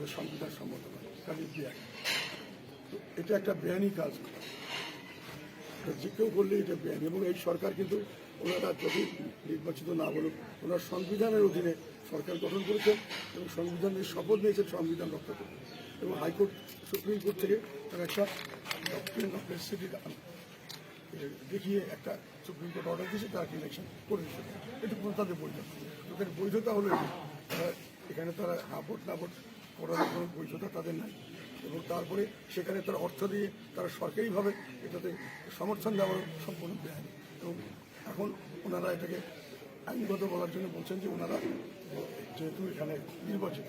আমাদের সংবিধান সম্মত নয়, কাজে বেআইনি। তো এটা একটা বেআইনি কাজ, যে কেউ করলে এটা বেআইনি। এবং এই সরকার কিন্তু ওনারা যদি নির্বাচিত না বলুক, ওনারা সংবিধানের অধীনে সরকার গঠন করেছেন এবং সংবিধানের শপথ নিয়েছেন সংবিধান রক্ষা করবে। এবং হাইকোর্ট সুপ্রিম কোর্ট থেকে তারা একটা ডক্ট্রিন অফ নেসেসিটি দেখিয়ে একটা সুপ্রিম কোর্ট অর্ডার দিয়েছে, তারা ইলেকশন করে দিচ্ছে। এটা কোনো তাদের বৈধতা। তাদের বৈধতা হলো এখানে তারা ভোট না ভোট করার কোনো বৈধতা তাদের নাই। এবং তারপরে সেখানে তারা অর্থ দিয়ে তারা সরকারিভাবে এটাতে সমর্থন দেওয়ার সম্পূর্ণ বেআইনি। এবং এখন ওনারা এটাকে আইনগত বলার জন্য বলছেন যে ওনারা যেহেতু এখানে নির্বাচিত,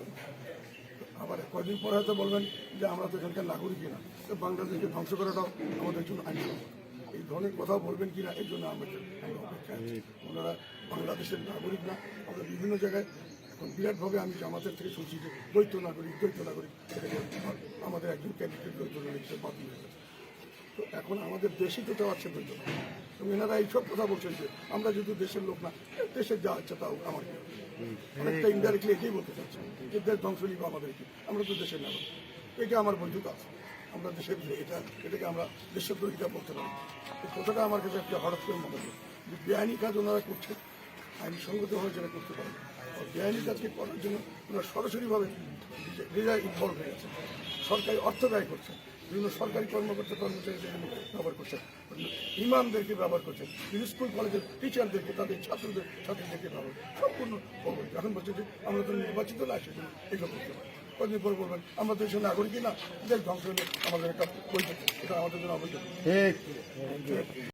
আবার কয়েকদিন পরে হয়তো বলবেন যে আমরা তো এখানকার নাগরিকই না, বাংলাদেশকে ধ্বংস করাটাও আমাদের জন্য আইনসম্মত। এই ধরনের কথাও বলবেন কিনা এই জন্য আমরা অপেক্ষায় আছি। ওনারা বাংলাদেশের নাগরিক না। আমরা বিভিন্ন জায়গায় এখন বিরাটভাবে আমি জামাতের থেকে শুনছি যে দ্বৈত নাগরিক এটাকে আমাদের একজন ক্যান্ডিডেট দ্বৈত নাগরিক বাতিল হয়ে গেছে। তো এখন আমাদের দেশই তো চাওয়াচ্ছে দ্বৈত নাগরিক। এবং এনারা এইসব কথা বলছেন যে আমরা যেহেতু দেশের লোক না, দেশের যা ইচ্ছা তাও আমার কি, অনেকটা ইনডাইরেক্টলি এটাই বলতে চাচ্ছি যে দেশ ধ্বংস নিব আমাদের কি, আমরা তো দেশের নাগরিক। এটা আমার বৈধতা আছে, আমরা দেশের এটাকে আমরা দেশের দ্রোহিতা বলতে পারি। এই কথাটা আমার কাছে একটা হঠাৎ করে মনে হয় যে বেআইনি কাজ ওনারা করছে, আইনসঙ্গতভাবে যেটা করতে পারে। বেআইনি কাজকে করার জন্য ওনারা সরাসরিভাবে নিজেরা ইনভলভ হয়ে গেছে, সরকারি অর্থ ব্যয় করছে, বিভিন্ন সরকারি কর্মকর্তা কর্মচারীদের ব্যবহার করছেন, ইমামদেরকে ব্যবহার করছেন, স্কুল কলেজের টিচারদেরকে, তাদের ছাত্রীদেরকে ব্যবহার সম্পূর্ণ অবৈধ। এখন বলছে যে আমরা তো নির্বাচিত না, সেজন্য এগুলো করতে পারি। কদিন পরে বলবেন আমরা তো দেশের নাগরিকই না, দেশ ধ্বংস হলে আমাদের একটা বৈধ, এটা আমাদের জন্য অবৈধ।